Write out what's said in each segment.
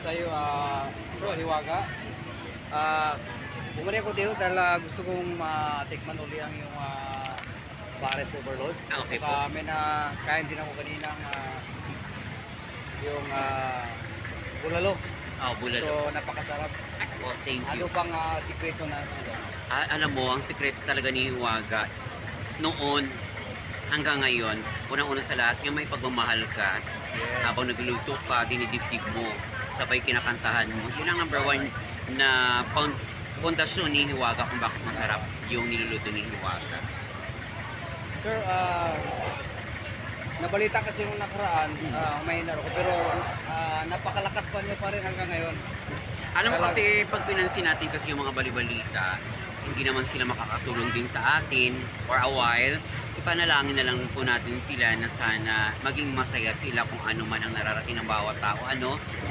sa iyo, Hiwaga. Bumalik ako dito dahil gusto kong matikman uli ang yung Pares Overload. Okay po. Saka may na kain din ako kaninang yung bulalo. Bulalo. So napakasarap. Thank Ano you. pang sikreto na Alam mo, ang sikreto talaga ni Hiwaga, noon hanggang ngayon, unang-una sa lahat, yung may pagmamahal ka, habang nagluluto ka, dinidibdib mo, sabay kinakantahan mo. Yun ang number one na pundasyon ni Hiwaga kung bakit masarap yung niluluto ni Hiwaga. Sir, nabalita kasi nung nakaraan, mahina ako, pero napakalakas pa niyo pa rin hanggang ngayon. Alam mo kasi, pag pinansin natin kasi yung mga balibalita, hindi naman sila makakatulong din sa atin for a while. Ipanalangin na lang po natin sila na sana maging masaya sila kung ano man ang nararating ng bawat tao,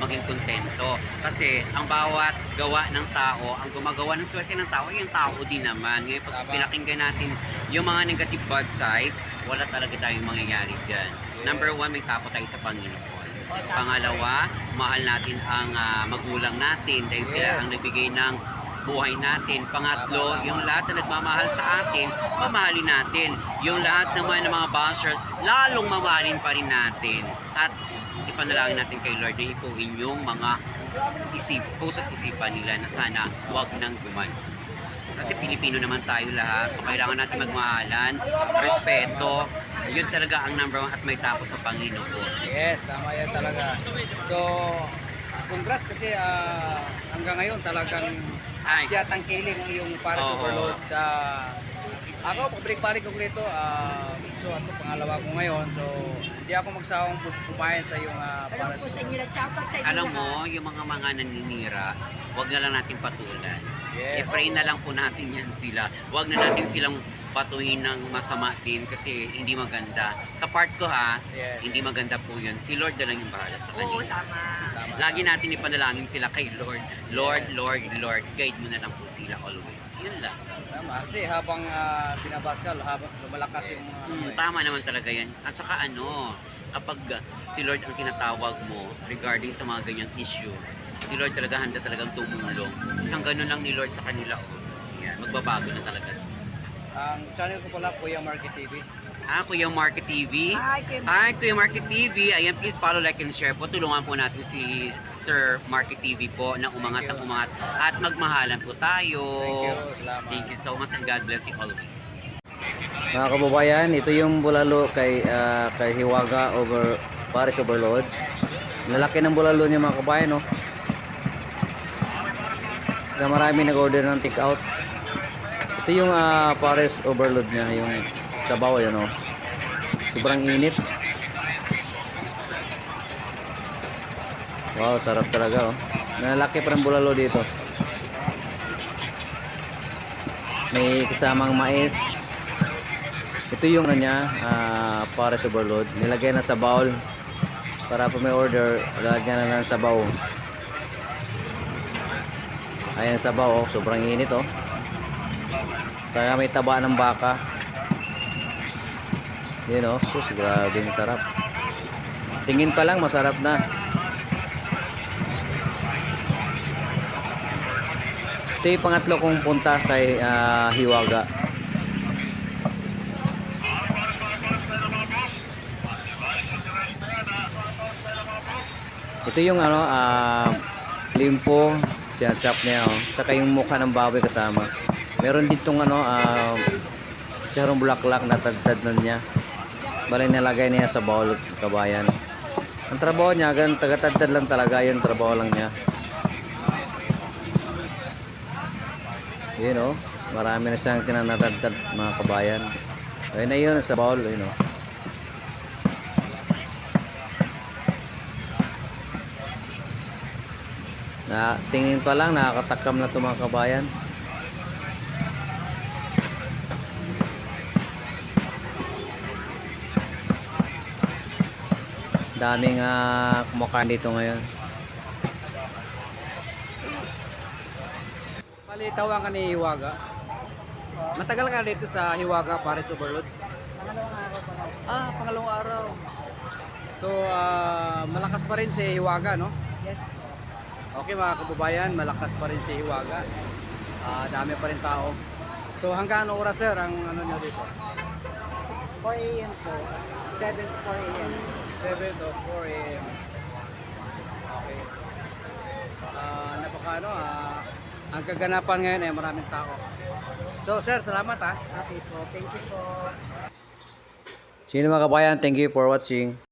maging kontento. Kasi ang bawat gawa ng tao, ang gumagawa ng swerte ng tao, ay ang tao din naman. Ngayon pag pinakinggan natin yung mga negative bad sides, wala talaga tayong mangyayari dyan. Number one, may tapo tayo sa Panginoon. Pangalawa, mahal natin ang magulang natin dahil sila ang nagbigay ng buhay natin. Pangatlo, yung lahat na nagmamahal sa atin, mamahalin natin. Yung lahat naman ng mga bashers, lalong mamahalin pa rin natin. At ipanalangin natin kay Lord na ipuin yung mga puso't isipan nila na sana huwag nang gumano. Kasi Pilipino naman tayo lahat, so kailangan natin magmahalan, respeto. Yun talaga ang number one at may tapos sa Panginoon. Yes, tama yan talaga. So, congrats kasi hanggang ngayon talagang siya tangkiling ang yung Pares Overload. Ako, pabalik-balik ko nito. So, ito pangalawa ko ngayon. So, hindi ako magsawang kumain sa yung Pares Overload. Alam mo, yung mga naninira, wag na lang natin patulan. Yes. I-pray na lang po natin yan sila. Wag na natin silang patuhin ng masama din kasi hindi maganda. Sa part ko hindi maganda po yun. Si Lord na lang yung bahala sa kanila. Oo, tama. Lagi natin ipanalangin sila kay Lord. Lord, Lord, Lord, guide mo na lang po sila always. Yun lang. Tama. Kasi habang binabaskal, habang lumalakas yung Tama naman talaga yan. At saka kapag si Lord ang tinatawag mo regarding sa mga ganyang issue, si Lord talaga handa talagang tumulong. Isang ganun lang ni Lord sa kanila. Yan, magbabago na talaga siya. Ang channel ko pala, Kuya Market TV. Kuya Market TV. Hi, Kuya Market TV. Ayan, please follow, like, and share po. Tulungan po natin si Sir Market TV po na umangat ang umangat. At magmahalan po tayo. Thank you. Salamat. Thank you so much and God bless you always. Mga kababayan, ito yung bulalo kay Hiwaga Pares Overload. Lalaki ng bulalo niya mga kababayan, no? Na marami nag-order ng take out. Ito yung Pares Overload niya, yung sabaw, yun, no? Sobrang init. Wow, sarap talaga, oh. Lalaki pa ng bulalo dito. May kasamang mais. Ito yung niya, Pares Overload. Nilagay na sa bowl para pa may order, lalagyan na lang sa sabaw. Ayan sabaw, oh, sobrang init, oh. Kaya may taba ng baka. Yun, oh, sus, grabing sarap. Tingin pa lang masarap na. Ito yung pangatlo kong punta kay Hiwaga. Ito yung limpo, chop niya, oh. Tsaka yung mukha ng baboy kasama. Meron ditong charong bulaklak na tad-tad na niya. Bali nilagay niya sa bowl, kabayan. Ang trabaho niya, taga-tad-tad lang talaga, yun trabaho lang niya. Yun, oh. Marami na siyang tinanatad-tad mga kabayan. Ayun na yun, sa bowl, yun, oh. Tingin pa lang, nakakatakam na ito mga kabayan. Daming kumakain dito ngayon. Palitaw ka ni Hiwaga. Matagal ka dito sa Hiwaga Pares Overload? Pangalawang araw pa lang. Pangalawang araw. So, malakas pa rin si Hiwaga, no? Yes. Okay mga kababayan, malakas pa rin si Hiwaga. Dami pa rin tao. So hanggang ano oras sir ang ano nyo dito? 4 a.m. po. 7 to 4 a.m. 7 to 4 a.m. Okay. Ang kaganapan ngayon ay maraming tao. So sir, salamat ha. Okay po. Thank you po. Sino mga kabayan, thank you for watching.